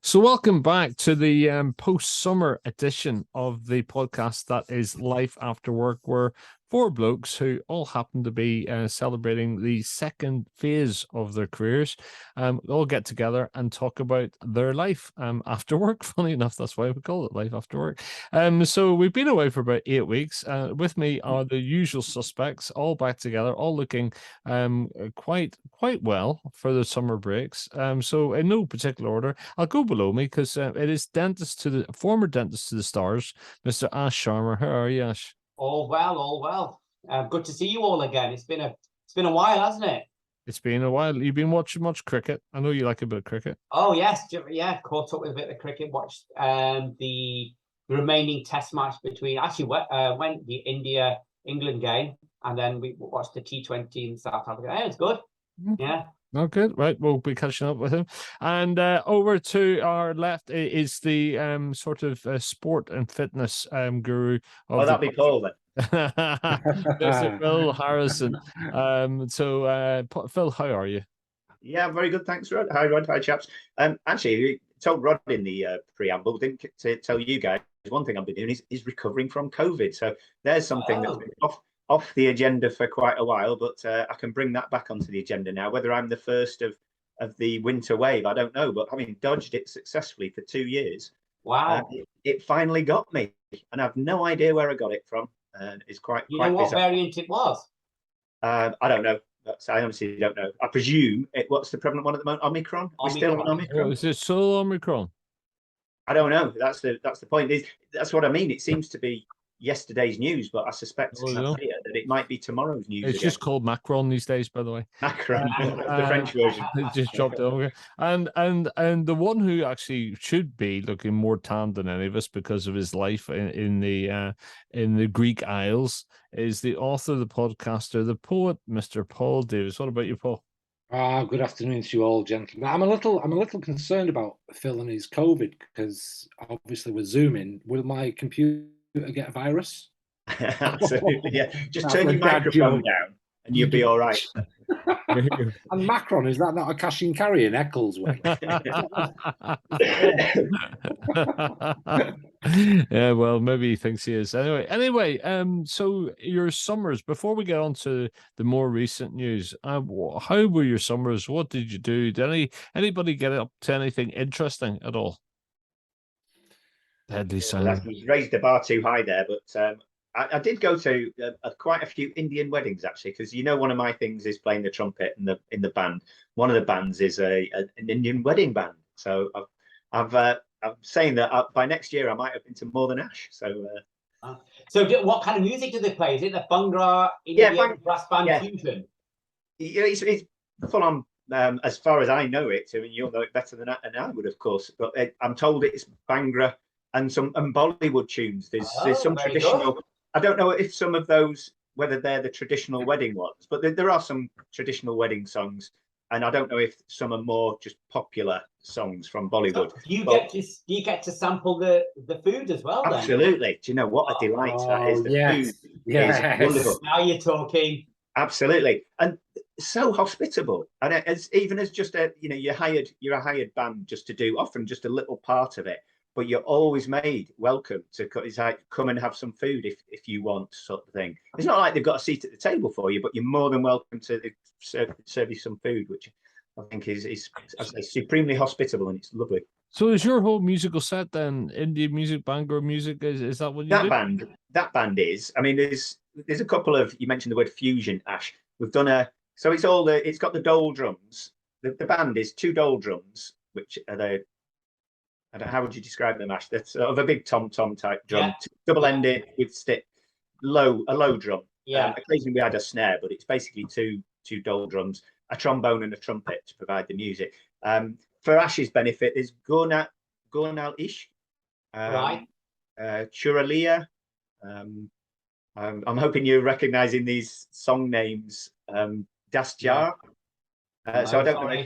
So, welcome back to the post-summer edition of the podcast that is Life After Work, where four blokes who all happen to be celebrating the second phase of their careers all get together and talk about their life after work. Funny enough, that's why we call it Life After Work. So we've been away for about 8 weeks. With me are the usual suspects, all back together, all looking quite well for the summer breaks. So in no particular order, I'll go below me because it is former dentist to the stars, Mr. Ash Sharma. How are you, Ash? All well. Good to see you all again. It's been a while, hasn't it? It's been a while. You've been watching much cricket. I know you like a bit of cricket. Oh yes, yeah. Caught up with a bit of cricket. Watched the remaining Test match between. Actually, went the India-England game, and then we watched the T20 in South Africa. Yeah, it's good. Yeah. Oh, good. Right, we'll be catching up with him. And over to our left is the sort of sport and fitness guru. That'd be Paul then. Mr. Phil Harrison. Phil, how are you? Yeah, very good. Thanks, Rod. Hi, Rod. Hi, chaps. Actually, we told Rod in the preamble, didn't tell you guys, one thing I've been doing is recovering from COVID. So there's something that's been off the agenda for quite a while, but I can bring that back onto the agenda now. Whether I'm the first of the winter wave, I don't know, but having dodged it successfully for 2 years, wow, it finally got me, and I've no idea where I got it from. It's quite. You know what variant it was? I don't know. I honestly don't know. I presume what's the prevalent one at the moment? Omicron. We're still on Omicron. Is it still Omicron? I don't know. That's the point. That's what I mean. It seems to be yesterday's news, but I suspect that it might be tomorrow's news. It's just called Macron these days, by the way. Macron, the French version. Just dropped it over. And the one who actually should be looking more tanned than any of us because of his life in the Greek Isles is the author, the podcaster, the poet, Mr. Paul Davis. What about you, Paul? Good afternoon to you all, gentlemen. I'm a little concerned about Phil and his COVID because obviously we're Zooming. Will my computer get a virus? Absolutely, yeah. Just turn your microphone down and you'll be all right. And Macron, is that not a cash and carry in Ecclesway? Yeah, well, maybe he thinks he is. Anyway, so your summers, before we get on to the more recent news, how were your summers? What did you do? Did anybody get up to anything interesting at all? Deadly silence. He's raised the bar too high there, but I did go to quite a few Indian weddings actually, because one of my things is playing the trumpet in the band. One of the bands is an Indian wedding band. So I'm saying that by next year I might have been to more than Ash. So what kind of music do they play? Is it the Bhangra Indian brass band fusion? It's full on. As far as I know it, I mean, you'll know it better than I would, of course. But I'm told it's Bhangra and Bollywood tunes. There's some traditional. Good. I don't know if some of those, whether they're the traditional wedding ones, but there are some traditional wedding songs, and I don't know if some are more just popular songs from Bollywood. So do you get to sample the food as well? Absolutely. Then? Do you know what a delight that is? The food is wonderful. Now you're talking. Absolutely, and so hospitable. And even as just you're a hired band just to do often just a little part of it. But you're always made welcome to. It's like come and have some food if you want, sort of thing. It's not like they've got a seat at the table for you, but you're more than welcome to serve you some food, which I think is supremely hospitable, and it's lovely. So is your whole musical set then Indian music, Bhangra music? Is that what you do? That band is. I mean, there's a couple of, you mentioned the word fusion, Ash. We've done so it's got the dole drums. The band is 2 dole drums, which are how would you describe them, Ash? That's sort of a big tom-tom type drum, double-ended with a low drum. Yeah. Occasionally we had a snare, but it's basically two dole drums, a trombone and a trumpet to provide the music. For Ash's benefit, there's Gornal Ish, right, Churalia. I'm hoping you're recognizing these song names. Dasjar. So I don't know.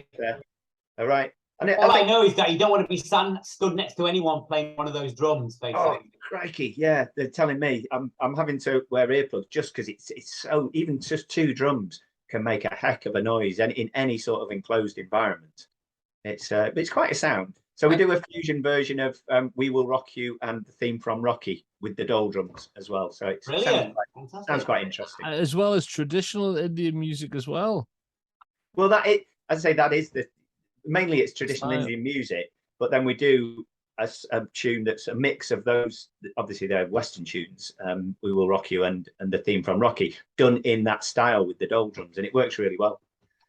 All right. And I know is that you don't want to be stood next to anyone playing one of those drums, basically. Oh, crikey! Yeah, they're telling me I'm having to wear earplugs just because it's so. Even just 2 drums can make a heck of a noise, and in any sort of enclosed environment, it's quite a sound. So we do a fusion version of "We Will Rock You" and the theme from Rocky with the doldrums as well. So it sounds quite interesting. As well as traditional Indian music as well. Well, as I say, that is mainly it's traditional Indian music, but then we do a tune that's a mix of those. Obviously, they're Western tunes. "We Will Rock You" and the theme from Rocky, done in that style with the doldrums, and it works really well.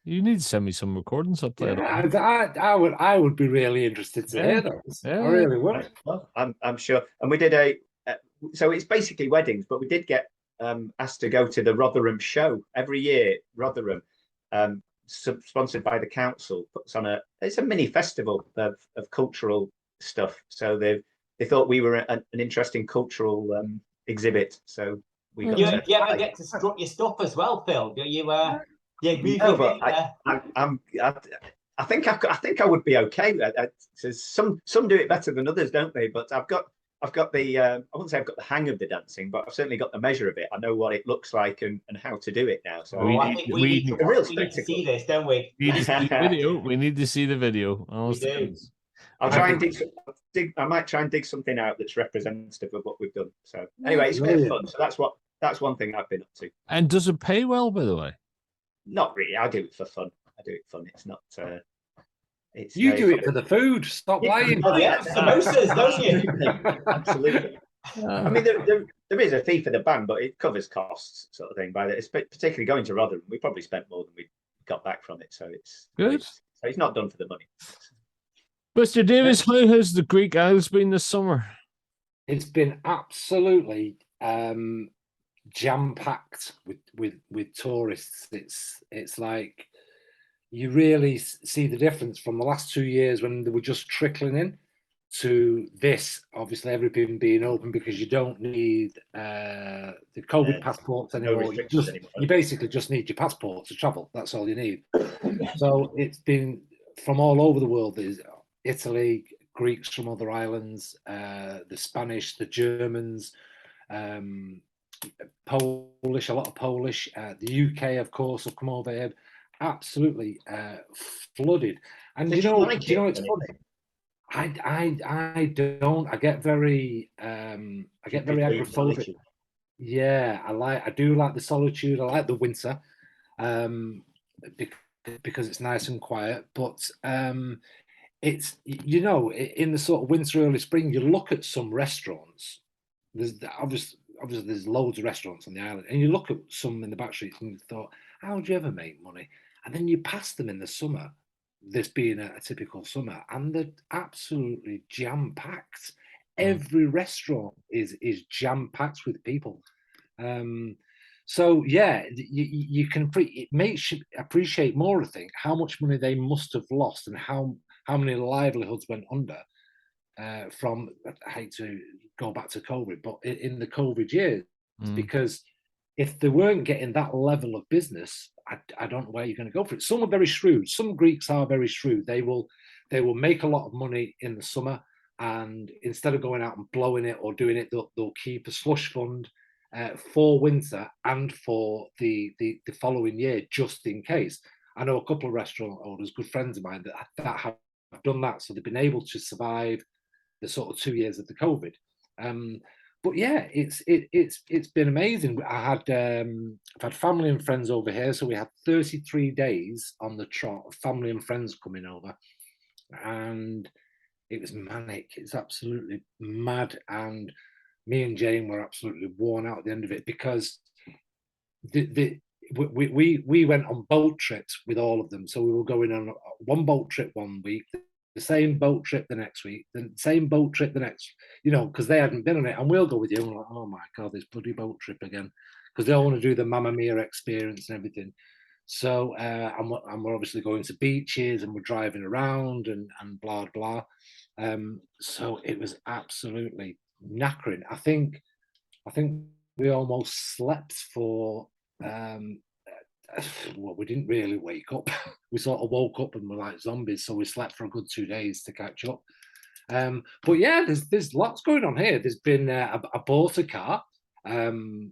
You need to send me some recordings. I'll play it. I would be really interested to hear those. I really would. Well, I'm sure. And we did so it's basically weddings, but we did get asked to go to the Rotherham show every year. Rotherham, sponsored by the council, puts on it's a mini festival of cultural stuff. So they thought we were an interesting cultural exhibit. So we got you ever get to strut your stuff as well, Phil? I think I would be okay. Some do it better than others, don't they? But I've got the I wouldn't say I've got the hang of the dancing, but I've certainly got the measure of it. I know what it looks like and how to do it now. So I think we need to see this, don't we? We need to see the video. We need to see the video. We do. I'll try and I might try and dig something out that's representative of what we've done. So anyway, it's a bit of fun. So that's one thing I've been up to. And does it pay well, by the way? Not really. I do it for fun. It's not. You do it for the food. Stop lying. Yeah, samosas, don't you? Absolutely. I mean, there is a fee for the band, but it covers costs, sort of thing. It's particularly going to Rotherham, we probably spent more than we got back from it. So it's good. It's not done for the money. Mr. Davis, how has the Greek Isles been this summer? It's been absolutely jam-packed with tourists. It's like you really see the difference from the last 2 years when they were just trickling in to this. Obviously, everything being open because you don't need the COVID passports anymore. You basically just need your passport to travel. That's all you need. So it's been from all over the world. There's Italy, Greeks from other islands, the Spanish, the Germans, Polish, a lot of Polish, the UK, of course, have come over here, absolutely flooded. And you know, it's funny. I don't. I get very agoraphobic. Yeah, I do like the solitude. I like the winter, because it's nice and quiet. But it's, you know, in the sort of winter, early spring, you look at some restaurants. There's obviously there's loads of restaurants on the island, and you look at some in the back streets and you thought, how do you ever make money? And then you pass them in the summer, this being a typical summer, and they're absolutely jam-packed. Every restaurant is jam-packed with people. So yeah, you can it makes you appreciate more, I think, how much money they must have lost and how many livelihoods went under from, I hate to go back to COVID, but in the COVID years, because if they weren't getting that level of business, I don't know where you're going to go for it. Some are very shrewd. Some Greeks are very shrewd. They will make a lot of money in the summer, and instead of going out and blowing it or doing it, they'll keep a slush fund for winter and for the following year, just in case. I know a couple of restaurant owners, good friends of mine, that have done that, so they've been able to survive the sort of 2 years of the COVID. But yeah, it's been amazing. I've had family and friends over here, so we had 33 days on the trot of family and friends coming over, and it was manic. It's absolutely mad, and me and Jane were absolutely worn out at the end of it because we went on boat trips with all of them. So we were going on one boat trip one week, the same boat trip the next week, the same boat trip the next, you know, because they hadn't been on it. And we'll go with you. And we're like, oh my God, this bloody boat trip again. Because they all want to do the Mamma Mia experience and everything. So, and we're obviously going to beaches and we're driving around and blah, blah. So it was absolutely knackering. I think we almost slept for, well, we didn't really wake up. We sort of woke up and were like zombies, so we slept for a good 2 days to catch up. But yeah, there's lots going on here. There's been I bought a car,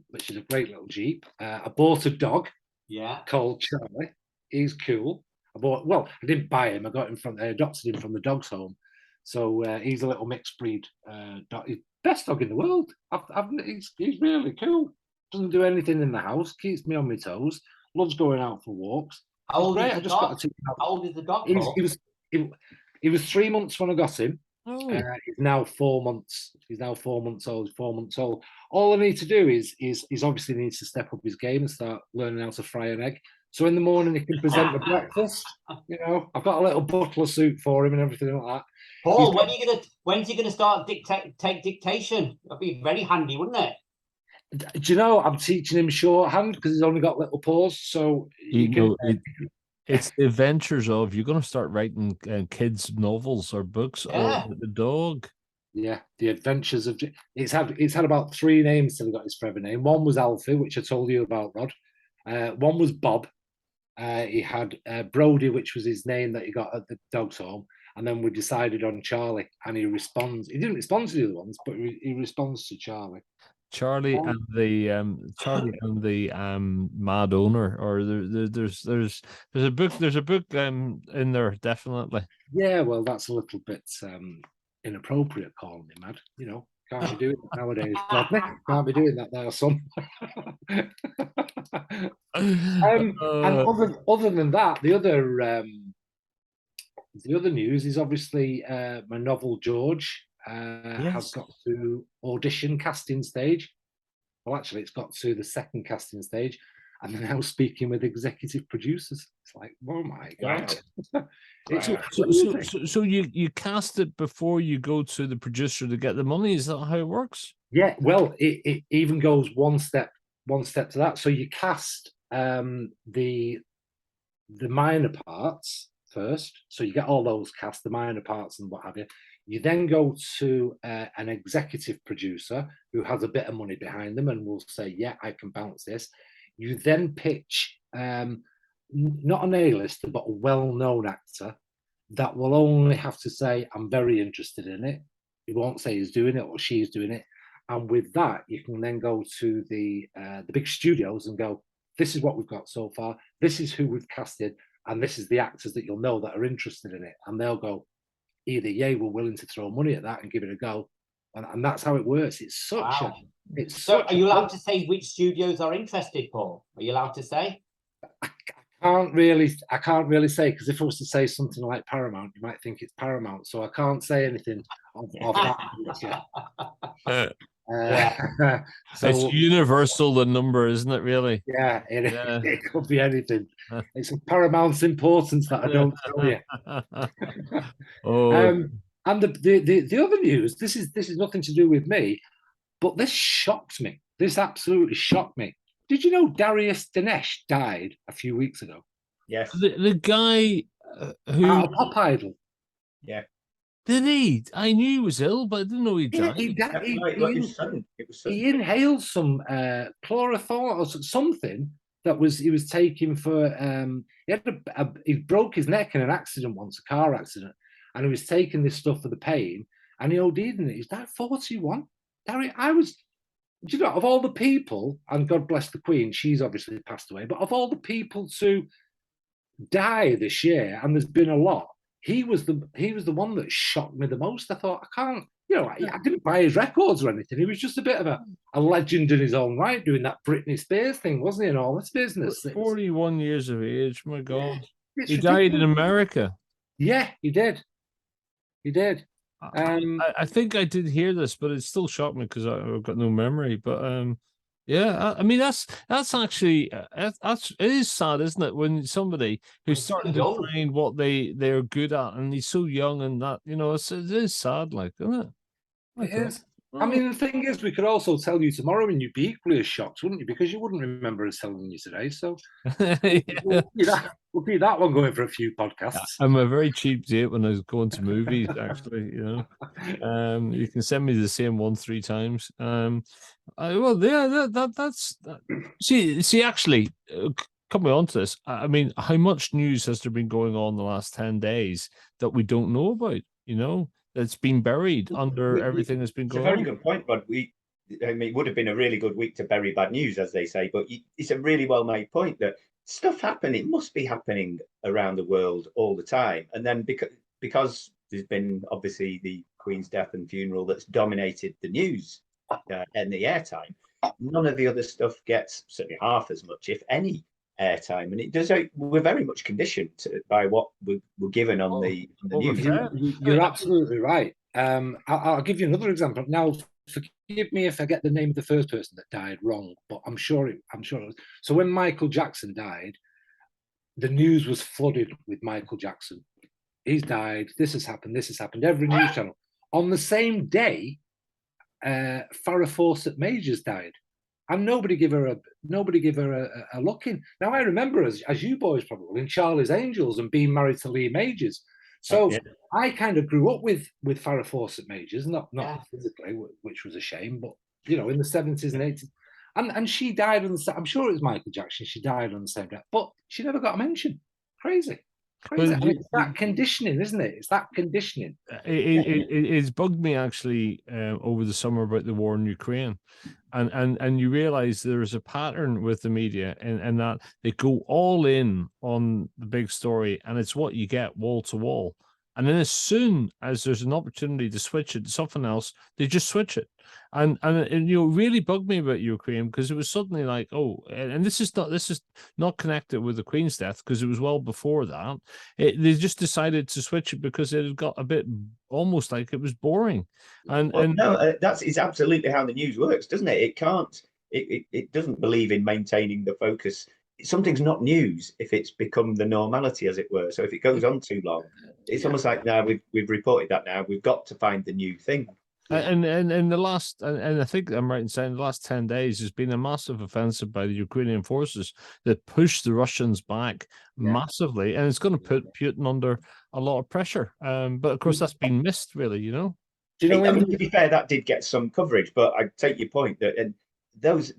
which is a great little Jeep. I bought a dog, called Charlie. He's cool. I didn't buy him. I adopted him from the dog's home. So he's a little mixed breed dog. He's the best dog in the world. He's really cool. Doesn't do anything in the house. Keeps me on my toes. Loves going out for walks. How old Great. is I the just got dog? to How old is the dog? He was 3 months when I got him. Oh, He's now 4 months. He's now 4 months old. 4 months old. All I need to do is obviously needs to step up his game and start learning how to fry an egg. So in the morning he can present the breakfast. You know, I've got a little butler suit for him and everything like that. Paul, when's he gonna start take dictation? That'd be very handy, wouldn't it? Do you know, I'm teaching him shorthand because he's only got little paws. So it's the adventures of, you're going to start writing kids' novels or books on the dog. Yeah, the adventures of it's had about 3 names till he got his forever name. One was Alfie, which I told you about, Rod. One was Bob. He had Brody, which was his name that he got at the dog's home. And then we decided on Charlie, and he responds. He didn't respond to the other ones, but he responds to Charlie. Charlie and the mad owner, or there's a book in there, definitely. Yeah, well, that's a little bit inappropriate calling him mad. You know, can't be doing that nowadays. Can't be doing that now, son. And other than that, the other news is obviously my novel George has got to audition casting stage. Well, actually, it's got to the second casting stage, and they're now speaking with executive producers. It's like, oh my god! So you cast it before you go to the producer to get the money. Is that how it works? Yeah. Well, it even goes one step to that. So you cast the minor parts first. So you get all those cast, the minor parts and what have you. You then go to an executive producer who has a bit of money behind them and will say, yeah, I can bounce this. You then pitch not an A-lister, but a well-known actor that will only have to say, I'm very interested in it. He won't say he's doing it or she's doing it. And with that, you can then go to the big studios and go, this is what we've got so far. This is who we've casted. And this is the actors that you'll know that are interested in it. And they'll go, either yay, we're willing to throw money at that and give it a go, and that's how it works. It's such wow. So are you allowed to say which studios are interested, Paul? Are you allowed to say? I can't really say, because if I was to say something like Paramount, you might think it's Paramount. So I can't say anything of that. So it's universal, the number, isn't it? Really? Yeah, it could be anything. It's of Paramount's importance that I don't tell you. And the other news, this is nothing to do with me, but this shocked me. This absolutely shocked me. Did you know Darius Dinesh died a few weeks ago? Yes. The guy who out of Pop Idol. Yeah. Did he? I knew he was ill, but I didn't know he died. He inhaled some chloroform or something that he was taking for. He broke his neck in an accident once, a car accident, and he was taking this stuff for the pain, and he OD'd in it. He's died 41. Darry, do you know, of all the people, and God bless the Queen, she's obviously passed away, but of all the people to die this year, and there's been a lot, he was the one that shocked me the most. I thought, I can't, I didn't buy his records or anything. He was just a bit of a legend in his own right, doing that Britney Spears thing, wasn't he, and all this business. 41 years of age, my God. It's he ridiculous. Died in America. Yeah, he did. I think I did hear this, but it still shocked me because I've got no memory. But yeah, I mean that's actually it is sad, isn't it? When somebody who's starting to find what they're good at, and he's so young, and that it is sad, like, isn't it? It is. I mean, the thing is, we could also tell you tomorrow, and you'd be equally as shocked, wouldn't you? Because you wouldn't remember us telling you today. So we'll keep that one going for a few podcasts. I'm a very cheap date when I was going to movies. Actually, you can send me the same one 3 times. That's see. Actually, coming on to this, I mean, how much news has there been going on the last 10 days that we don't know about? It's been buried under everything that's been going on. It's a very good point, Rod. It would have been a really good week to bury bad news, as they say, but it's a really well-made point that stuff happening, it must be happening around the world all the time. And then because there's been obviously the Queen's death and funeral that's dominated the news and the airtime. None of the other stuff gets certainly half as much, if any, airtime, and it does. We're very much conditioned by what we're given on the news. You're absolutely right. I'll give you another example. Now, forgive me if I get the name of the first person that died wrong, but I'm sure it was. So when Michael Jackson died, the news was flooded with Michael Jackson. He's died. This has happened. This has happened. Every news channel. On the same day, Farrah Fawcett Majors died, and nobody give her a look in. Now I remember, as you boys probably, in Charlie's Angels and being married to Lee Majors. So I kind of grew up with Farrah Fawcett Majors, not physically, which was a shame, but you know, in the 70s and 80s, and she died on the. I'm sure it was Michael Jackson. She died on the same day, but she never got a mention. Crazy. And it's that conditioning, isn't it? It's that conditioning. It's bugged me actually over the summer about the war in Ukraine, and you realize there's a pattern with the media, and that they go all in on the big story, and it's what you get wall to wall. And then as soon as there's an opportunity to switch it to something else, they just switch it. And you know, really bugged me about Ukraine, because it was suddenly like, oh, and this is not connected with the Queen's death, because it was well before that. They just decided to switch it because it had got a bit almost like it was boring. It's absolutely how the news works, doesn't it? It can't. It doesn't believe in maintaining the focus. Something's not news if it's become the normality, as it were. So if it goes on too long, it's almost like, now we've reported that. Now we've got to find the new thing. And the last, and I think I'm right in saying the last 10 days has been a massive offensive by the Ukrainian forces that pushed the Russians back massively, and it's going to put Putin under a lot of pressure. But of course, that's been missed, really. You know. Do you know? I mean, to be fair, that did get some coverage, but I take your point that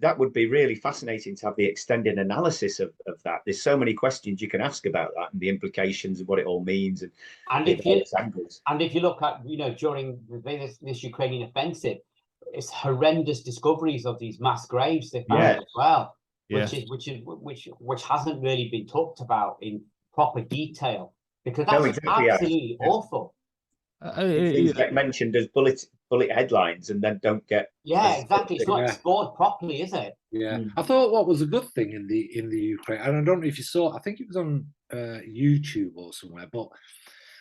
that would be really fascinating to have the extended analysis of that. There's so many questions you can ask about that and the implications of what it all means, and if you look at, you know, during this Ukrainian offensive, it's horrendous discoveries of these mass graves they found as well, which hasn't really been talked about in proper detail, because that's absolutely awful. Things get mentioned as bullet headlines and then don't get exactly. It's not explored properly, is it? I thought what was a good thing in the Ukraine, and I don't know if you saw, I think it was on YouTube or somewhere, but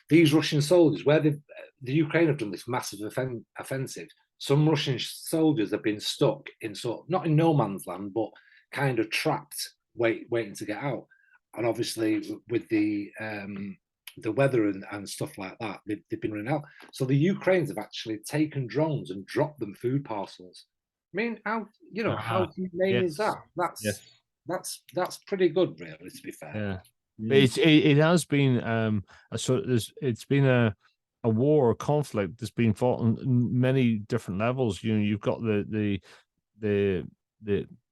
these Russian soldiers, where the Ukraine have done this massive offensive, some Russian soldiers have been stuck in not in no man's land, but kind of trapped, waiting to get out. And obviously with the weather and stuff like that, they've been running out. So the Ukrainians have actually taken drones and dropped them food parcels. I mean, how humane is that? That's pretty good, really, to be fair. It has been it's been a war or conflict that's been fought on many different levels. You know, you've got the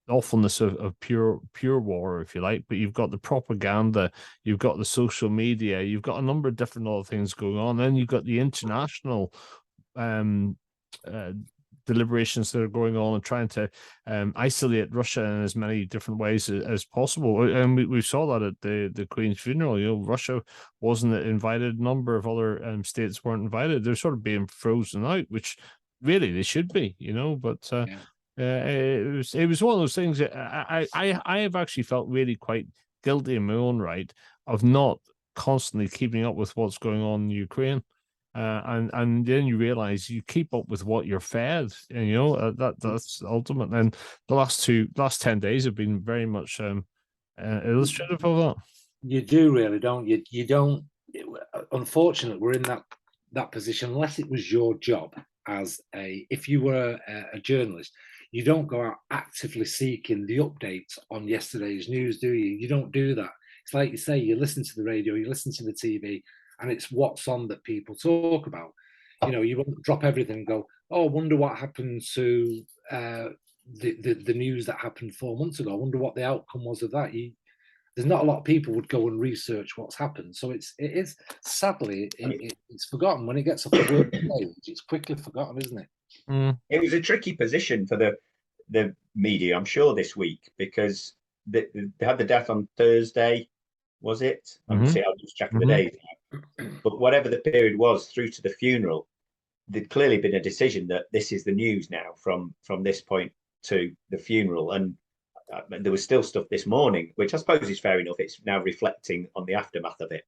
awfulness of pure war, if you like, but you've got the propaganda, you've got the social media, you've got a number of different other things going on, and you've got the international deliberations that are going on and trying to isolate Russia in as many different ways as possible. And we saw that at the Queen's funeral. You know, Russia wasn't invited, a number of other states weren't invited. They're sort of being frozen out, which really they should be, you know, but it was one of those things that I have actually felt really quite guilty in my own right of not constantly keeping up with what's going on in Ukraine, and then you realize you keep up with what you're fed, and you know that's ultimate. And the last 10 days have been very much illustrative of that. You do really, don't you? You don't. Unfortunately, we're in that position. Unless it was your job if you were a journalist. You don't go out actively seeking the updates on yesterday's news, do you? You don't do that. It's like you say, you listen to the radio, you listen to the TV, and it's what's on that people talk about. You know, you won't drop everything and go, oh, I wonder what happened to the news that happened 4 months ago. I wonder what the outcome was of that. There's not a lot of people would go and research what's happened. So it is sadly, it's forgotten. When it gets off the word page, it's quickly forgotten, isn't it? It was a tricky position for the media, I'm sure, this week, because they had the death on Thursday, was it? I'll just check the days. But whatever the period was through to the funeral, there'd clearly been a decision that this is the news now from this point to the funeral. And there was still stuff this morning, which I suppose is fair enough. It's now reflecting on the aftermath of it.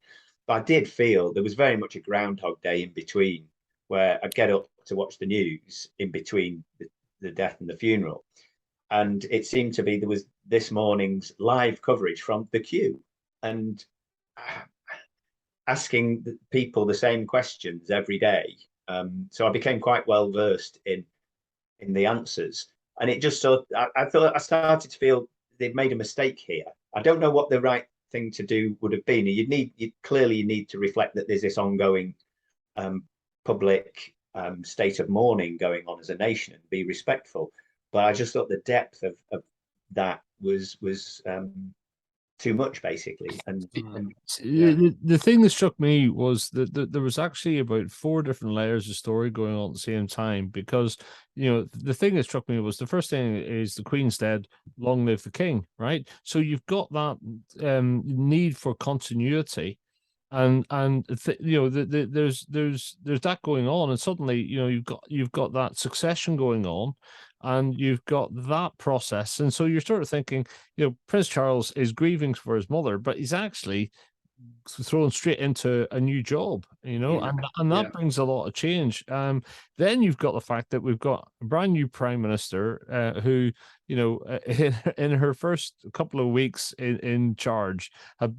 But I did feel there was very much a Groundhog Day in between, where I'd get up to watch the news in between the death and the funeral. And it seemed to be there was this morning's live coverage from the queue, and asking people the same questions every day. So I became quite well versed in the answers. And it just I thought I started to feel they'd made a mistake here. I don't know what the right thing to do would have been. You need to reflect that there's this ongoing public state of mourning going on as a nation and be respectful. But I just thought the depth of that was too much, basically. And yeah. The thing that struck me was that there was actually about 4 different layers of story going on at the same time, because, you know, the thing that struck me was the first thing is the Queen's dead, long live the King, right? So you've got that need for continuity, and you know, there's that going on, and suddenly, you know, you've got that succession going on, and you've got that process, and so you're sort of thinking, you know, Prince Charles is grieving for his mother, but he's actually thrown straight into a new job, you know, and that brings a lot of change. Then you've got the fact that we've got a brand new prime minister who, you know, in her first couple of weeks in charge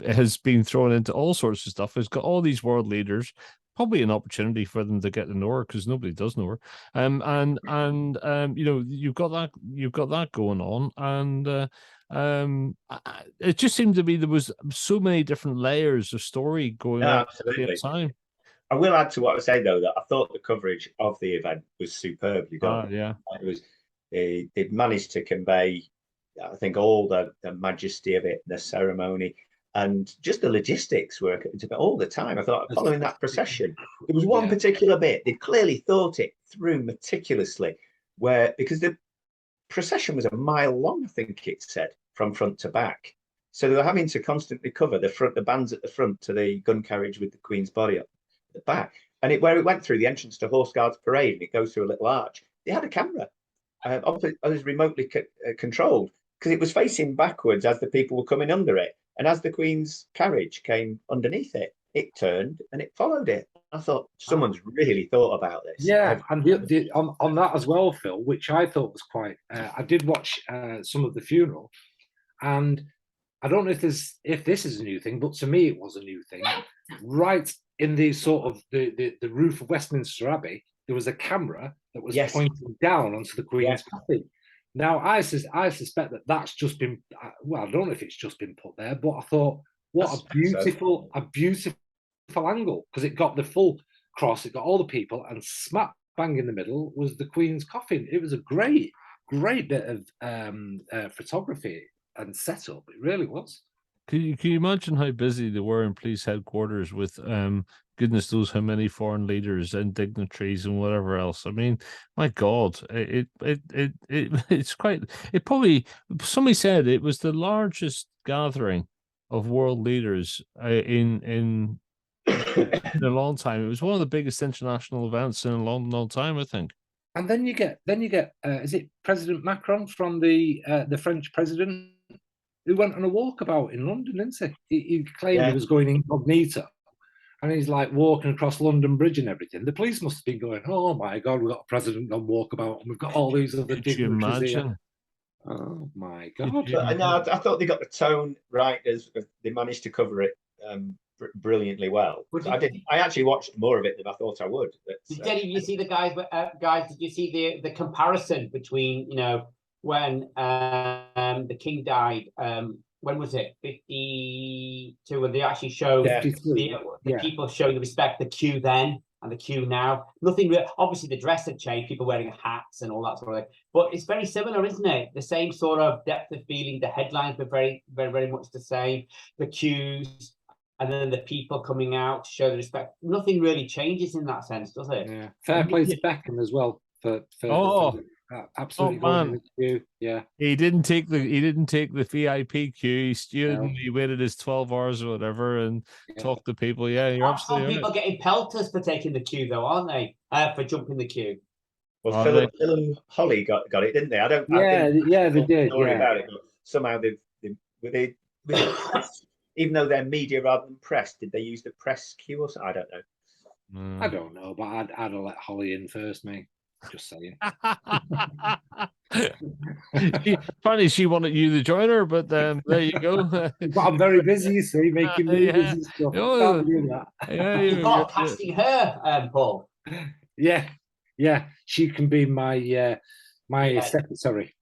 has been thrown into all sorts of stuff, has got all these world leaders, probably an opportunity for them to get to know her, because nobody does know her. And you know, you've got that going on, and it just seemed to be there was so many different layers of story going on absolutely. at the same time. I will add to what I was saying, though, that I thought the coverage of the event was superbly done. Yeah, it was. It managed to convey, I think, all the majesty of it, the ceremony, and just the logistics work all the time. I thought, following that procession, there was one particular bit they clearly thought it through meticulously, because the procession was a mile long, I think it said, from front to back. So they were having to constantly cover the bands at the front to the gun carriage with the Queen's body up the back. And where it went through the entrance to Horse Guards Parade, and it goes through a little arch, they had a camera. Obviously, it was remotely controlled, because it was facing backwards as the people were coming under it. And as the Queen's carriage came underneath it, it turned and it followed it. I thought, someone's really thought about this. Yeah, and on that as well, Phil, which I thought was quite. I did watch some of the funeral, and I don't know if this is a new thing, but to me it was a new thing. Right in the sort of the roof of Westminster Abbey, there was a camera that was pointing down onto the Queen's coffin. Now, I suspect that that's just been, well, I don't know if it's just been put there, but I thought, what a beautiful angle, because it got the full cross, it got all the people, and smack bang in the middle was the Queen's coffin. It was a great bit of photography and setup. It really was. Can you imagine how busy they were in police headquarters with goodness knows how many foreign leaders and dignitaries and whatever else? I mean, my God, it's quite. It probably, somebody said it was the largest gathering of world leaders in a long time. It was one of the biggest international events in a long time, I think. And then you get is it President Macron from the French president, who went on a walkabout in London, didn't he? He claimed he was going incognito, and he's like walking across London Bridge and everything. The police must have been going, "Oh my God, we've got a president on walkabout, and we've got all these other dignitaries here." Oh my God! I thought they got the tone right as they managed to cover it brilliantly well. I actually watched more of it than I thought I would. Did you see the guys? Did you see the comparison between, you know, when the King died? When was it? 52, when they actually showed the people showing the respect, the queue then and the queue now. Nothing real. Obviously, the dress had changed, people wearing hats and all that sort of thing. But it's very similar, isn't it? The same sort of depth of feeling. The headlines were very, very, very much the same. The queues, and then the people coming out to show the respect. Nothing really changes in that sense, does it? Yeah. Fair play to Beckham as well. Absolutely Oh, going man. in the queue. Yeah. He didn't take the VIP queue. He stood No. and he waited his 12 hours or whatever and Yeah. talked to people. Yeah, you're Aren't some absolutely people right. getting pelters for taking the queue, though, aren't they? For jumping the queue. Well, Are Phil and Holly got it, didn't they? I didn't Yeah, they did. story Yeah. about it, but somehow they with the press, even though they're media rather than press, did they use the press queue or something? I don't know. I don't know, but I'd have let Holly in first, mate. Just saying. Funny, she wanted you to join her, but there you go. But I'm very busy, you see, making movies Yeah. and stuff. Oh, Can't be doing that. Yeah, You thought casting her, Paul. Yeah, she can be my secretary.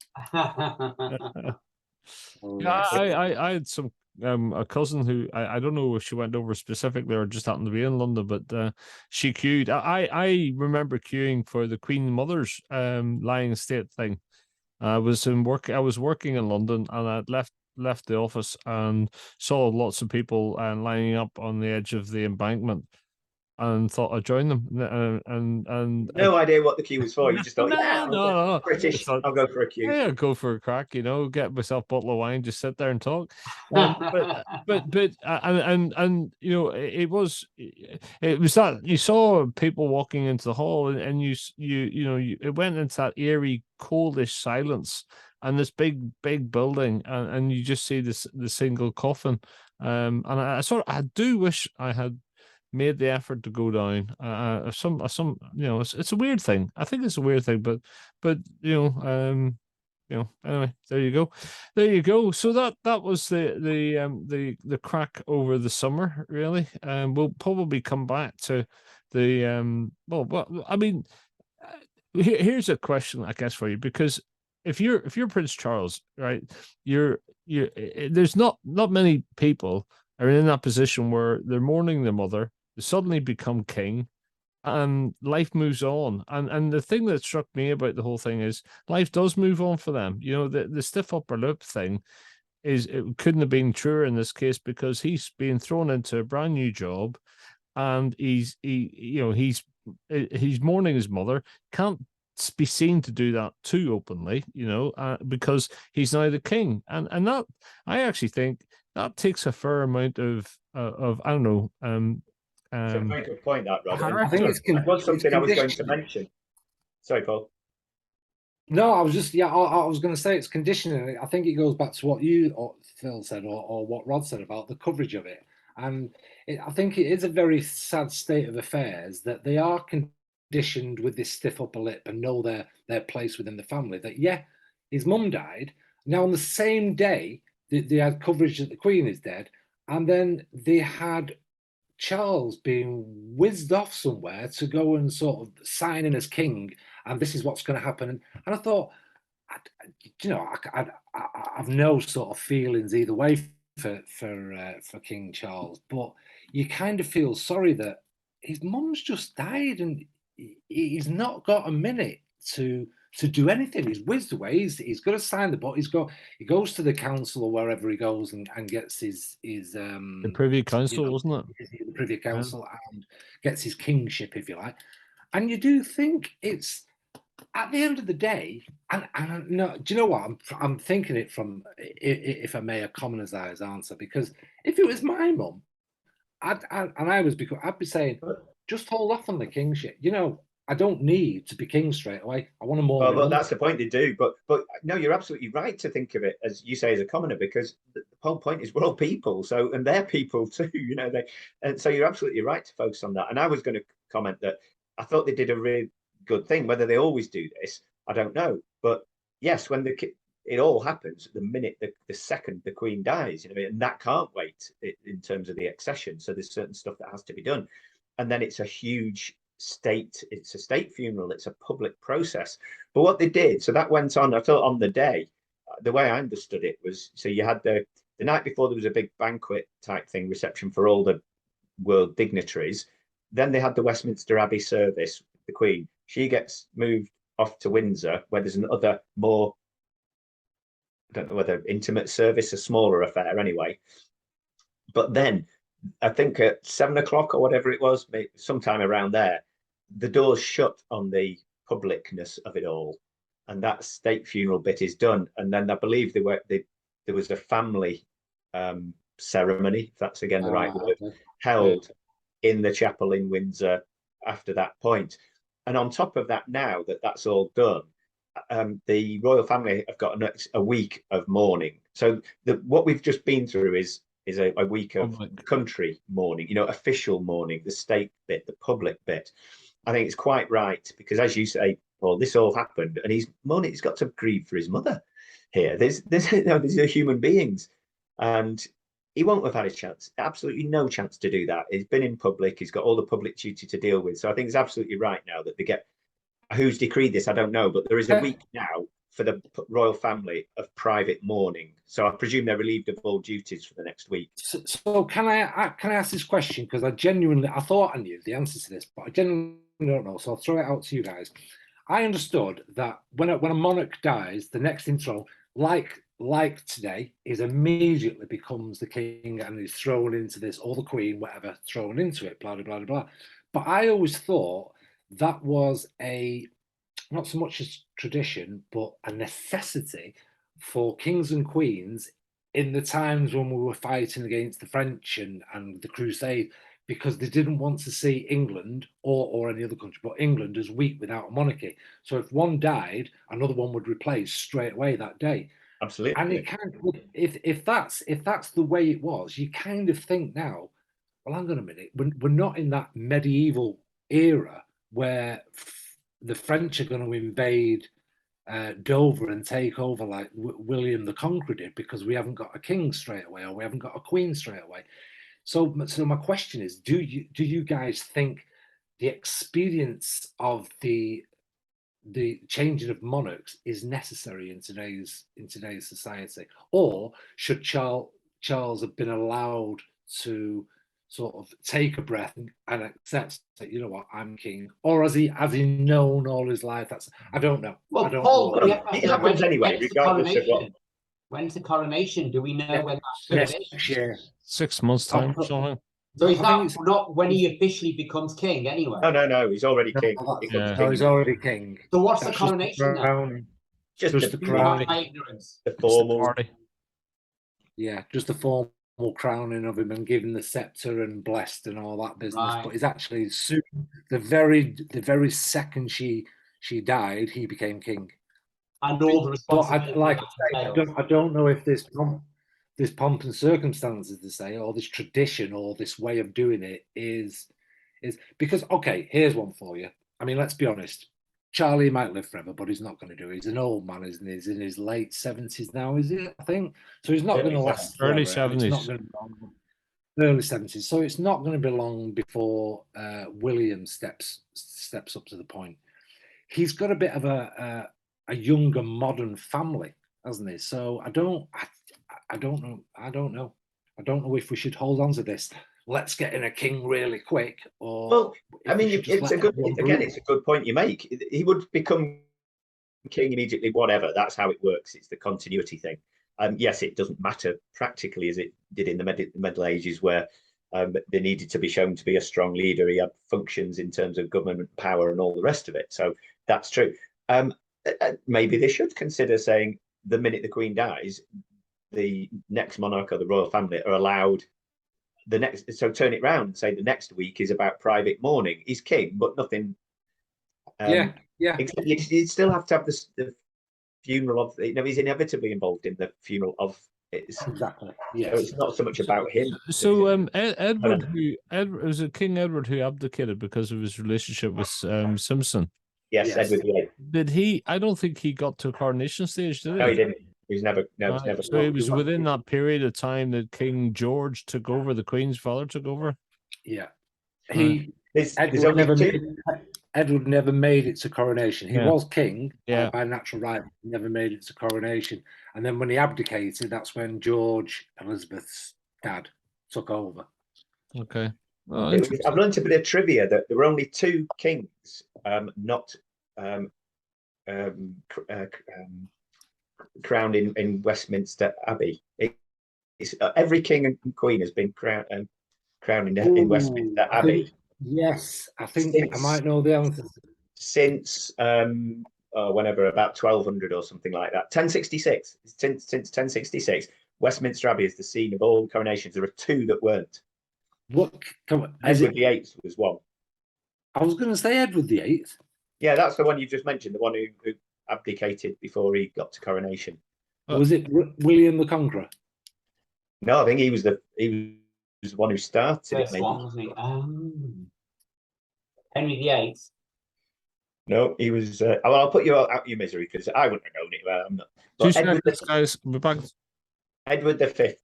Oh, Yeah, yes. I had some a cousin who I don't know if she went over specifically or just happened to be in London, but she queued. I remember queuing for the Queen Mother's lying state thing. I was working in London and I'd left the office and saw lots of people lining up on the edge of the embankment and thought I'd join them. And No idea what the queue was for. You just thought, yeah, no. British, Thought, I'll go for a queue. yeah, go for a crack, get myself a bottle of wine, just sit there and talk. And it was that you saw people walking into the hall and it went into that eerie, coldish silence and this big building and you just see the single coffin. And I do wish I had made the effort to go down. It's a weird thing. I think it's a weird thing, but anyway, there you go. So that was the crack over the summer, really. We'll probably come back to the here's a question, I guess, for you, because if you're Prince Charles, right, there's not many people are in that position where they're mourning their mother, they suddenly become king, and life moves on. And the thing that struck me about the whole thing is life does move on for them. The stiff upper lip thing it couldn't have been truer in this case, because he's being thrown into a brand new job, and he's mourning his mother. Can't be seen to do that too openly, because he's now the king, and that I actually think that takes a fair amount of I don't know. It's a very good point, that, Rob. I think that was something I was going to mention. Sorry, Paul. No, I was just I was going to say it's conditioning. I think it goes back to what you or Phil said or what Rod said about the coverage of it, and I think it is a very sad state of affairs that they are conditioned with this stiff upper lip and know their place within the family. That his mum died. Now on the same day they had coverage that the Queen is dead, and then they had Charles being whizzed off somewhere to go and sort of sign in as king, and this is what's going to happen. And I thought, I've no sort of feelings either way for King Charles, but you kind of feel sorry that his mum's just died and he's not got a minute to do anything. He's whizzed away. He's got to sign the book. He goes to the council or wherever he goes and gets his the Privy Council, wasn't it? The Privy Council, and gets his kingship, if you like. And you do think it's at the end of the day, and no, do you know what? I'm thinking it from, if I may, a commoner's eyes answer, because if it was my mum, I'd be saying, just hold off on the kingship. I don't need to be king straight away. I want to more. Well, that's the point, they do. But no, you're absolutely right to think of it as you say, as a commoner, because the whole point is we're all people. So, and they're people too, and so you're absolutely right to focus on that. And I was going to comment that I thought they did a really good thing. Whether they always do this, I don't know. But yes, when it all happens, the minute the second the Queen dies, and that can't wait in terms of the accession. So there's certain stuff that has to be done, and then it's a state funeral, it's a public process. But what they did, so that went on, I thought on the day, the way I understood it was, so you had the night before, there was a big banquet type thing, reception for all the world dignitaries. Then they had the Westminster Abbey service, the Queen. She gets moved off to Windsor, where there's another more, I don't know whether intimate service, a smaller affair anyway. But then I think at 7 o'clock or whatever it was, sometime around there, the doors shut on the publicness of it all. and that state funeral bit is done. And then I believe there was a family ceremony, if that's again the right word, held in the chapel in Windsor after that point. And on top of that, now that that's all done, the royal family have got a week of mourning. So what we've just been through is a week of country mourning, official mourning, the state bit, the public bit. I think it's quite right, because as you say, Paul, this all happened, and he's got to grieve for his mother here. These are human beings, and he won't have had a chance, absolutely no chance to do that. He's been in public, he's got all the public duty to deal with. So I think it's absolutely right now that they get, who's decreed this, I don't know, but there is a week now for the royal family of private mourning. So I presume they're relieved of all duties for the next week. So can I ask this question? Because I thought I knew the answer to this, but I genuinely don't know. So I'll throw it out to you guys. I understood that when a monarch dies, the next in throne, like today, is immediately becomes the king and is thrown into this, or the queen, whatever, thrown into it, blah, blah, blah, blah. But I always thought that was not so much a tradition, but a necessity for kings and queens in the times when we were fighting against the French and the Crusade, because they didn't want to see England or any other country, but England as weak without a monarchy. So if one died, another one would replace straight away that day. Absolutely. And it kind of, if that's the way it was, you kind of think now, well, hang on a minute, we're not in that medieval era where the French are going to invade Dover and take over like William the Conqueror did, because we haven't got a king straight away, or we haven't got a queen straight away. So my question is, do you guys think the experience of the changing of monarchs is necessary in today's society, or should Charles have been allowed to sort of take a breath and accept that, you know what, I'm king, or has he known all his life? I don't know. Well, I don't Paul, know. It happens anyway, regardless of what. When's the coronation? Do we know when that's next year? 6 months time or something. So is that not when he officially becomes king anyway? No, he's already king. No, he's already king. So what's the coronation then? Just the crowning. My ignorance. The formal party. Yeah, just the formal crowning of him and giving the scepter and blessed and all that business. Right. But he's actually soon, the very second she died, he became king. And all the But responsibility. I don't know if this pomp and circumstances to say, or this tradition, or this way of doing it is because, okay, here's one for you. I mean, let's be honest. Charlie might live forever, but he's not going to do it. He's an old man, isn't he? He's in his late 70s now, is it? I think so. He's not going to last forever. Early 70s. Early 70s. So it's not going to be long before William steps up to the point. He's got a bit of a younger, modern family, hasn't he? So I don't know. I don't know if we should hold on to this. Let's get in a king really quick. Or well, I mean, it's a good point you make. He would become king immediately, whatever. That's how it works. It's the continuity thing. Yes, it doesn't matter practically as it did in the Middle Ages, where they needed to be shown to be a strong leader. He had functions in terms of government power and all the rest of it. So that's true. Maybe they should consider saying the minute the Queen dies, the next monarch or the royal family are allowed so turn it round and say the next week is about private mourning. He's king, but nothing. Yeah. You'd still have to have the funeral of. He's inevitably involved in the funeral of. Exactly. Yes. So it's not so much about him. So Edward, was it King Edward who abdicated because of his relationship with Simpson? Yes, Edward VIII. Did he? I don't think he got to a coronation stage, did he? No, he didn't. He was never. No, it was never. So it was within that period of time that King George took over. The Queen's father took over. Yeah, Edward never made it to coronation. He was king by natural right. He never made it to coronation. And then when he abdicated, that's when George, Elizabeth's dad, took over. Okay. Well, I've learned a bit of trivia that there were only two kings, not crowned in Westminster Abbey. Every king and queen has been crowned in Westminster Abbey. I think I might know the answer. Since whenever, about 1200 or something like that. 1066. Since 1066, Westminster Abbey is the scene of all the coronations. There are 2 that weren't. What? Edward VIII was one. I was going to say Edward VIII. Yeah, that's the one you just mentioned, the one who abdicated before he got to coronation. Was it William the Conqueror? No, I think he was the one who started it. First one, wasn't he? Henry VIII. No, he was. Well, I'll put you out your misery because I wouldn't have known it. Well, I'm not. But Guys, we're back. Edward V.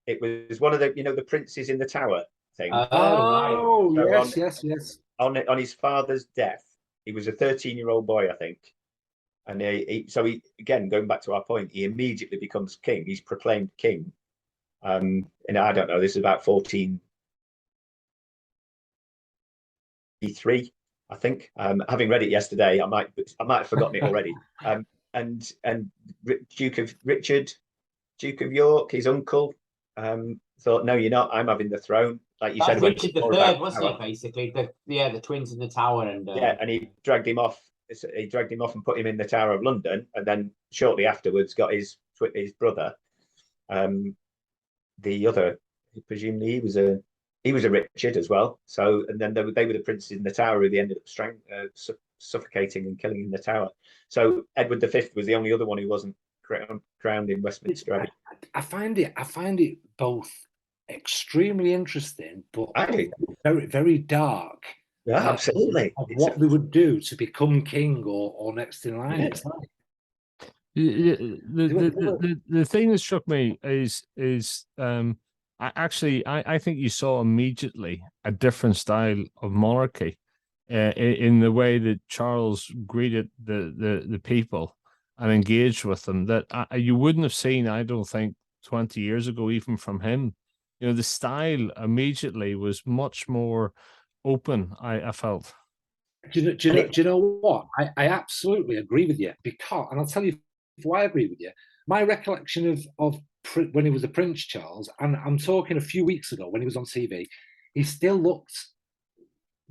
It was one of the the princes in the tower thing. Oh, right. So yes. On his father's death, he was a 13-year-old boy, I think, and so he again, going back to our point, he immediately becomes king. He's proclaimed king. And I don't know. This is about 1483, I think. Having read it yesterday, I might have forgotten it already. And Duke of York, his uncle, thought, no, you're not. I'm having the throne. Like you said, Richard III, wasn't it? Basically, the twins in the tower, and and he dragged him off. He dragged him off and put him in the Tower of London, and then shortly afterwards got his brother. The other, presumably, he was a Richard as well. So, and then they were the princes in the Tower who they ended up suffocating and killing in the Tower. So Edward V was the only other one who wasn't crowned in Westminster Abbey. I find it both extremely interesting, but very, very dark. Yeah, absolutely. What they would do to become king or next in line. Yeah. It's like, the thing that struck me is I think you saw immediately a different style of monarchy in the way that Charles greeted the people and engaged with them that you wouldn't have seen, I don't think, 20 years ago, even from him. The style immediately was much more open, I felt. Do you know what? I absolutely agree with you, because, and I'll tell you why I agree with you. My recollection of when he was a Prince Charles, and I'm talking a few weeks ago when he was on TV, he still looked,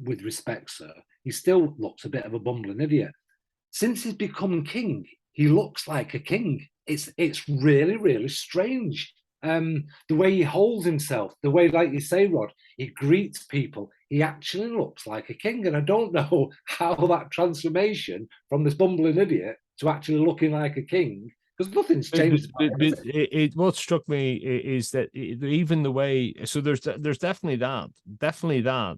with respect, sir, he still looks a bit of a bumbling idiot. Since he's become king, he looks like a king. It's really, really strange. The way he holds himself, the way, like you say, Rod, he greets people, he actually looks like a king. And I don't know how that transformation from this bumbling idiot to actually looking like a king, because nothing's changed. What struck me is that even the way, so there's definitely that,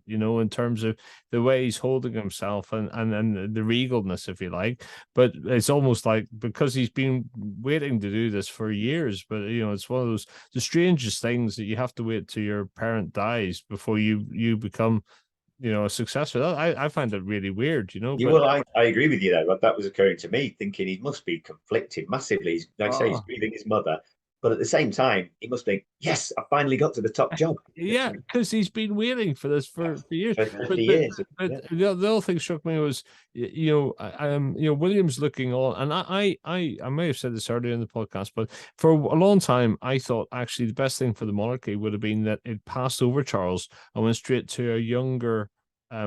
in terms of the way he's holding himself and the regalness, if you like. But it's almost like, because he's been waiting to do this for years, but it's one of the strangest things that you have to wait till your parent dies before you become a successor. I find it really weird, Well, I agree with you there, but that was occurring to me, thinking he must be conflicted massively. Like I say, he's grieving his mother, but at the same time, he must think, yes, I finally got to the top job. Yeah, because he's been waiting for this for years. For 50 years. But the other thing struck me was, William's looking on, and I may have said this earlier in the podcast, but for a long time, I thought actually the best thing for the monarchy would have been that it passed over Charles and went straight to a younger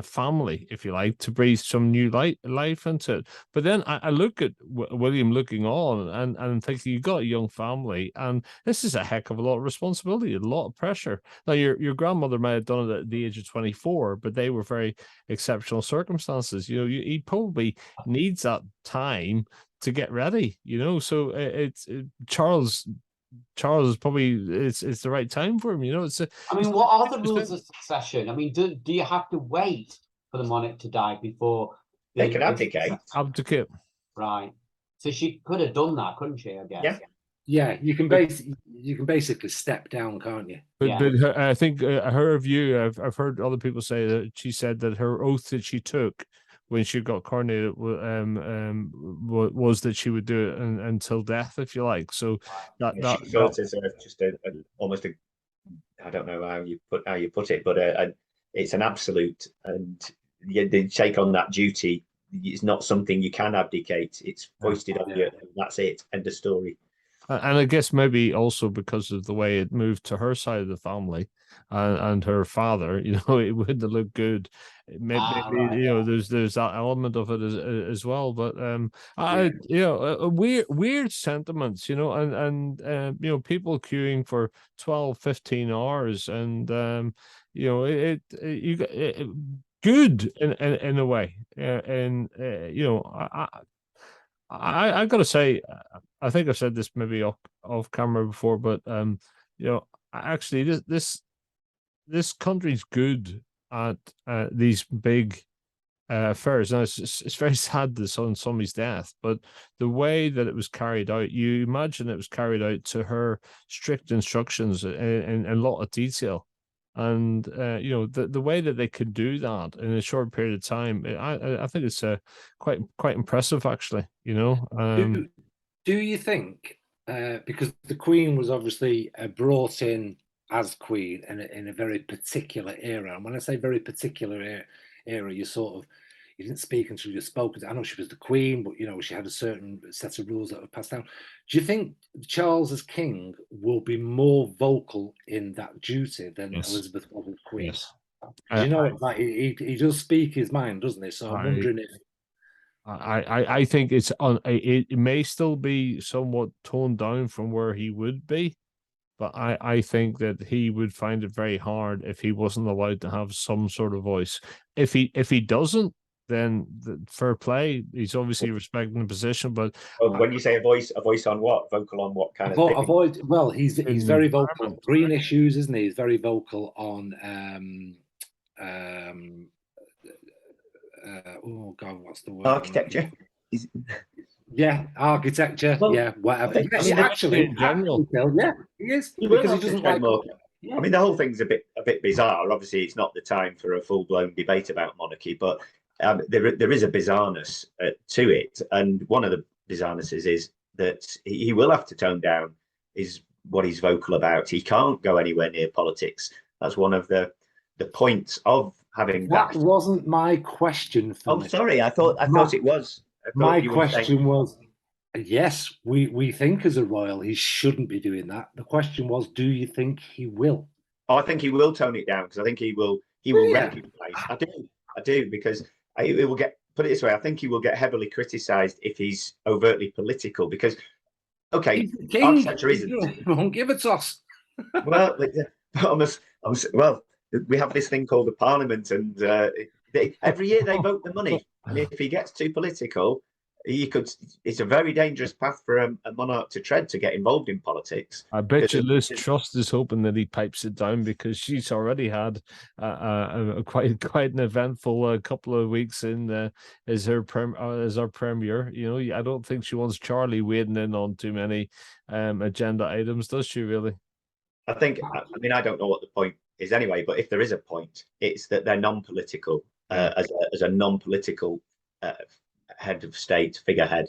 family, if you like, to breathe some new life into it. But then I look at William looking on and thinking, you've got a young family, and this is a heck of a lot of responsibility, a lot of pressure. Now, your grandmother might have done it at the age of 24, but they were very exceptional circumstances. He probably needs that time to get ready. So Charles is probably it's the right time for him. What are the rules of succession? Do you have to wait for the monarch to die before they can abdicate? Abdicate, right? So she could have done that, couldn't she? I guess. Yeah, you can basically step down, can't you? But I think her view, I've heard other people say that she said that her oath that she took when she got coronated was that she would do it until death, if you like. So that it's just almost a, I don't know how you put it, but it's an absolute, and they take on that duty. It's not something you can abdicate. It's foisted on you. That's it. End of story. And I guess maybe also because of the way it moved to her side of the family and her father, you know, it wouldn't have looked good. Maybe, Right, you know, there's that element of it as well. But Yeah. you know, weird sentiments, you know, and you know, people queuing for 12, 15 hours, and you know, good in a way, and you know, I got to say, I think I've said this maybe off camera before, but you know, actually, this country's good at these big affairs. Now, it's very sad this on somebody's death, but the way that it was carried out, you imagine it was carried out to her strict instructions in a lot of detail. And you know, the way that they could do that in a short period of time, I think it's quite impressive, actually. You know, do you think because the Queen was obviously brought in as Queen in a very particular era, and when I say very particular era, you didn't speak until you spoke. I know she was the Queen, but you know she had a certain set of rules that were passed down. Do you think Charles as King will be more vocal in that duty than Yes. Elizabeth was as Queen? Yes. Do you know, like he does speak his mind, doesn't he? So I'm wondering if I think it's on. It may still be somewhat toned down from where he would be, but I think that he would find it very hard if he wasn't allowed to have some sort of voice. If he doesn't, then fair play. He's obviously respecting the position, but When you say a voice on what? Vocal on what kind of thing? avoid. Well, he's In the very vocal on environment. green issues, isn't he? He's very vocal on oh God, what's the word? Architecture. Yeah, architecture. Well, yeah, whatever. I think- Actually, in general. yeah, he is He will because he have to doesn't tread like. more. Yeah. I mean, the whole thing's a bit bizarre. Obviously, it's not the time for a full-blown debate about monarchy, but there is a bizarreness to it. And one of the bizarrenesses is that he will have to tone down what he's vocal about. He can't go anywhere near politics. That's one of the points of having That wasn't my question. Oh, sorry. I thought it was. My question was, yes, we think as a royal he shouldn't be doing that. The question was, do you think he will? Oh, I think he will tone it down because I think he will recognize. I do because it will get, put it this way, I think he will get heavily criticized if he's overtly political because, okay, architecture isn't. He won't give a toss. Well, well, we have this thing called the Parliament, and every year they vote the money, and if he gets too political, it's a very dangerous path for a monarch to tread to get involved in politics. I bet you Liz Truss is hoping that he pipes it down because she's already had quite an eventful couple of weeks in as our premier. You know, I don't think she wants Charlie wading in on too many agenda items, does she? Really? I mean, I don't know what the point is anyway, but if there is a point, it's that they're non-political as a non-political head of state figurehead.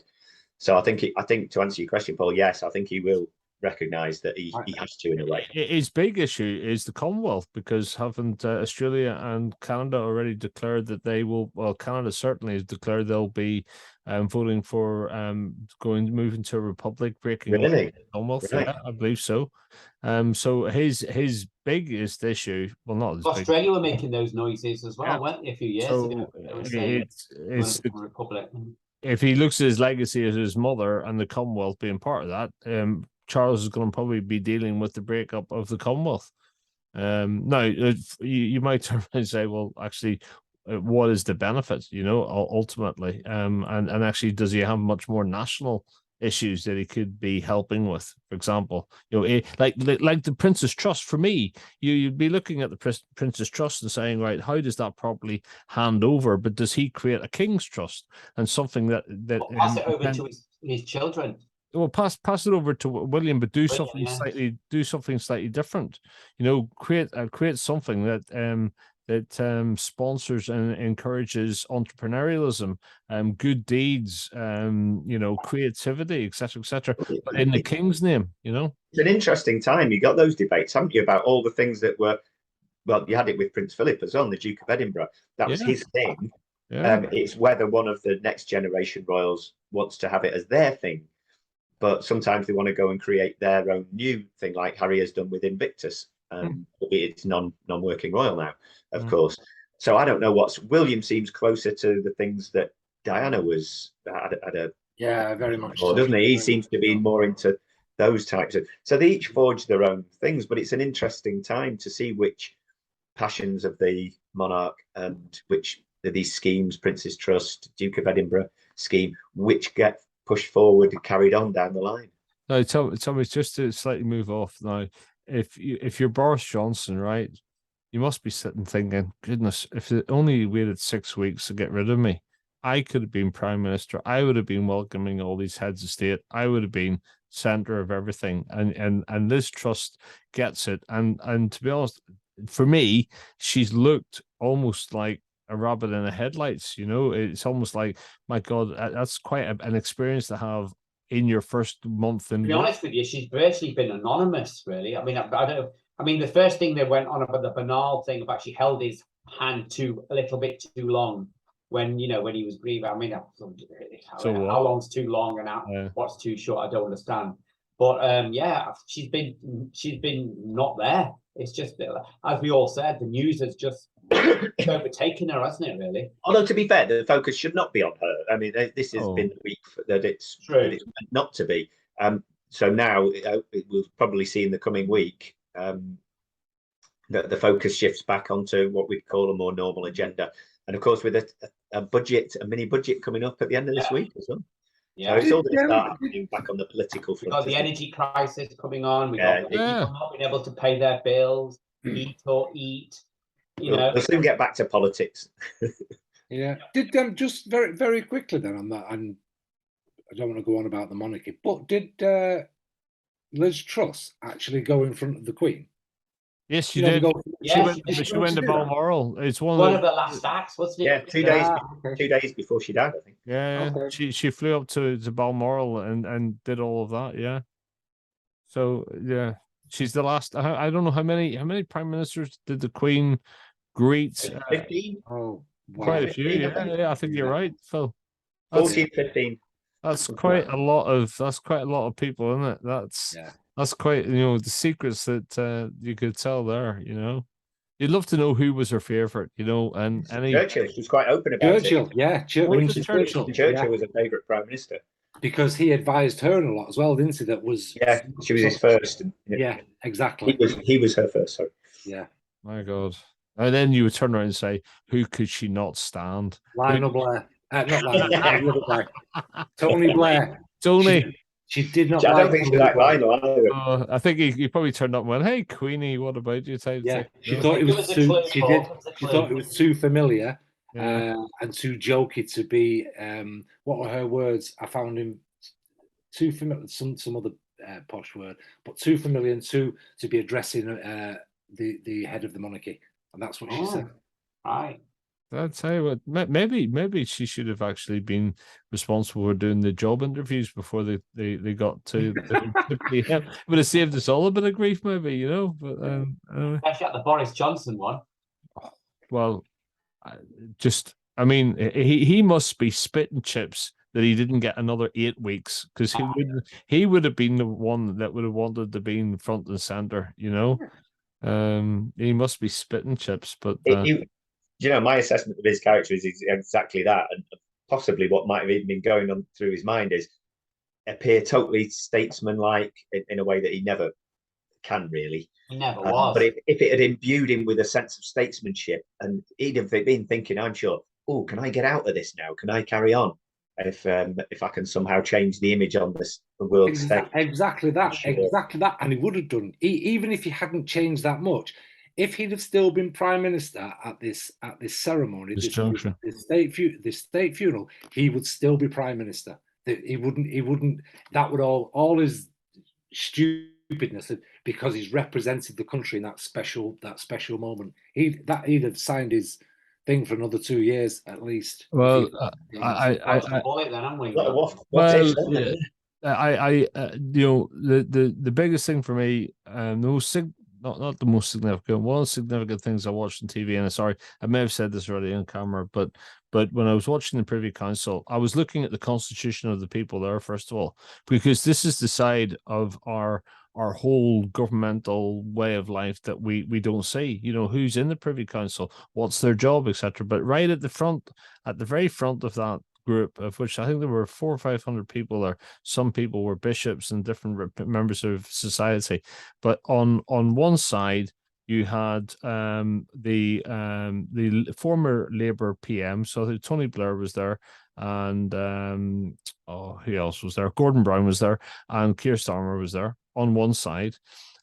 So I think to answer your question, Paul, yes, I think he will recognise that he has to in a way. His big issue is the Commonwealth because haven't Australia and Canada already declared that they will? Well, Canada certainly has declared they'll be voting for moving to a republic, breaking Really? the Commonwealth. Right. Yeah, I believe so. So his biggest issue, well, not as Australia big, were making those noises as well, weren't they, a few years ago? it's republic. if he looks at his legacy as his mother and the Commonwealth being part of that, Charles is going to probably be dealing with the breakup of the Commonwealth. Now, you might turn around and say, well, actually, what is the benefit, you know, ultimately? And actually, does he have much more national issues that he could be helping with? For example, you know, like the Prince's Trust. For me, you'd be looking at the Prince's Trust and saying, right, how does that properly hand over? But does he create a King's Trust and something that pass it over to his children? Well, pass it over to William, but do something slightly different. You know, create something that sponsors and encourages entrepreneurialism, good deeds, you know, creativity, etc., but in the King's name, you know. It's an interesting time. You got those debates, haven't you, about all the things that were, well, you had it with Prince Philip as well, the Duke of Edinburgh. That was his thing. Yeah. It's whether one of the next generation royals wants to have it as their thing. but sometimes they want to go and create their own new thing, like Harry has done with Invictus. It's non-working royal now, of course. So I don't know William seems closer to the things that Diana was at a very much so, doesn't he? He seems to be more into those types of. So they each forge their own things, but it's an interesting time to see which passions of the monarch and which of these schemes, Prince's Trust, Duke of Edinburgh scheme, which get pushed forward and carried on down the line. No, Tommy, just to slightly move off now. If you're Boris Johnson, right, you must be sitting thinking, goodness, if it only waited 6 weeks to get rid of me, I could have been prime minister. I would have been welcoming all these heads of state. I would have been center of everything. And Liz Truss gets it. And to be honest, for me, she's looked almost like a rabbit in the headlights. You know, it's almost like, my God, that's quite an experience to have in your first month. To be honest with you, she's virtually been anonymous, really. I mean, I don't. I mean, the first thing they went on about the banal thing about she held his hand a little bit too long when he was grieving. I mean, how long's too long and what's too short? I don't understand. But she's been not there. It's just, as we all said, the news has just overtaken her, hasn't it? Really. Although, to be fair, the focus should not be on her. I mean, this has been the week that it's meant not to be. So now we'll probably see in the coming week that the focus shifts back onto what we'd call a more normal agenda. And of course, with a mini budget coming up at the end of this week as well. Yeah, so it's all going to start happening back on the political front. We've got the energy crisis coming on. We've got people not being able to pay their bills, eat or eat. We'll soon get back to politics. Yeah. Did just very, very quickly then on that, and I don't want to go on about the monarchy, but did Liz Truss actually go in front of the Queen? Yes, she did. She went to Balmoral. It's one of the last acts, wasn't it? Yeah, 2 days before she died, I think. Yeah, okay. She flew up to Balmoral and did all of that. Yeah. So yeah, she's the last. I don't know how many prime ministers did the Queen greet. 15. Oh, wow. Quite a few. Yeah, I think you're right, Phil. 14, 15. That's quite a lot of people, isn't it? That's quite, the secrets that you could tell there, You'd love to know who was her favourite, and Churchill. She was quite open about Churchill, it. Yeah, Churchill was a favourite prime minister. Because he advised her a lot as well, didn't he? That was she was his first. Yeah, exactly. He was her first. Sorry. Yeah. My God. And then you would turn around and say, who could she not stand? Lionel Blair. Not Lionel, the other guy. Tony Blair. Tony. She did not. I don't think she liked Lionel either. I think he probably turned up and went, "Hey, Queenie, what about you?" Type thing. She thought it was too. She thought it was too familiar and too jokey to be. What were her words? I found him too familiar. Some other posh word, but too familiar and to be addressing the head of the monarchy, and that's what she said. Right. I'll tell you what, maybe she should have actually been responsible for doing the job interviews before they got to it would have saved us all a bit of grief, maybe, But especially at the Boris Johnson one. Well, he must be spitting chips that he didn't get another 8 weeks, because he would have been the one that would have wanted to be in front and center, He must be spitting chips, but. My assessment of his character is exactly that, and possibly what might have even been going on through his mind is appear totally statesman-like in a way that he never can really. He never was. But if it had imbued him with a sense of statesmanship, and he'd have been thinking, I'm sure, can I get out of this now? Can I carry on? If I can somehow change the image on the world stage. Exactly that. And he would have done, even if he hadn't changed that much. If he'd have still been prime minister at this ceremony, this state funeral, he would still be prime minister. He wouldn't. That would all his stupidness, because he's represented the country in that special moment. He'd have signed his thing for another 2 years at least. Well, the biggest thing for me, not the most significant. One of the significant things I watched on TV, and sorry, I may have said this already on camera, but when I was watching the Privy Council, I was looking at the constitution of the people there, first of all, because this is the side of our whole governmental way of life that we don't see. You know, who's in the Privy Council, what's their job, etc. But right at the front, at the very front of that group, of which I think there were 400 or 500 people there, some people were bishops and different members of society. But on one side, you had the former Labour PM, so Tony Blair was there, and who else was there? Gordon Brown was there, and Keir Starmer was there on one side,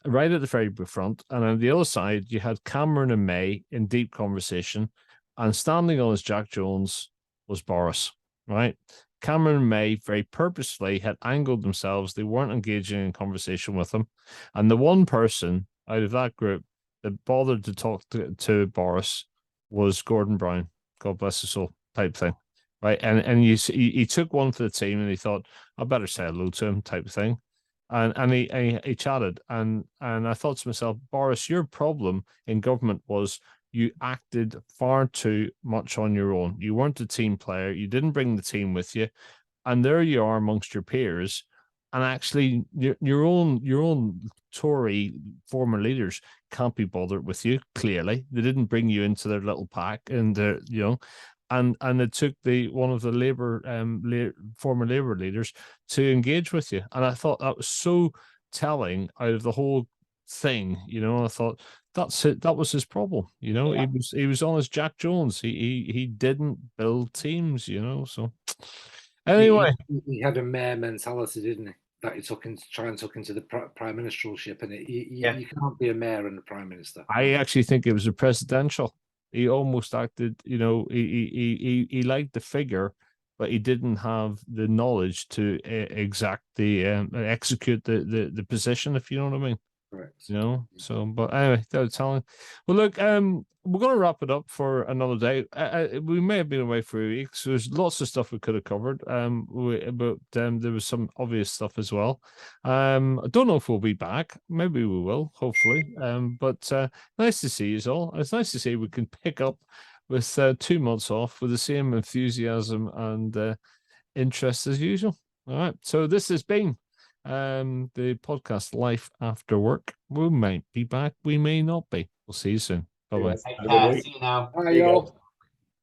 right at the very front. And on the other side, you had Cameron and May in deep conversation, and standing on as Jack Jones was Boris, right? Cameron and May very purposefully had angled themselves. They weren't engaging in conversation with him. And the one person out of that group that bothered to talk to Boris was Gordon Brown, God bless his soul, type thing, right? And he took one for the team, and he thought, I better say hello to him, type thing. And he chatted, and I thought to myself, Boris, your problem in government was you acted far too much on your own. You weren't a team player. You didn't bring the team with you, and there you are amongst your peers. And actually, your own Tory former leaders can't be bothered with you. Clearly, they didn't bring you into their little pack, and and it took one of the former Labour leaders to engage with you. And I thought that was so telling out of the whole thing. I thought that's it. That was his problem. Yeah. He was on as Jack Jones. He didn't build teams. So anyway, he had a mayor mentality, didn't he? That he took into the prime ministership, and you can't be a mayor and a prime minister. I actually think it was a presidential. He almost acted, he liked the figure, but he didn't have the knowledge to execute the position, if you know what I mean. Correct. So, but anyway, that was telling. Well, look, we're going to wrap it up for another day. We may have been away for a week, so there's lots of stuff we could have covered. But there was some obvious stuff as well. I don't know if we'll be back. Maybe we will, hopefully. But nice to see you all. It's nice to see we can pick up with 2 months off with the same enthusiasm and interest as usual. All right. So this has been the podcast Life After Work. We might be back. We may not be. We'll see you soon. Bye-bye. Take care. See you now. Bye, y'all.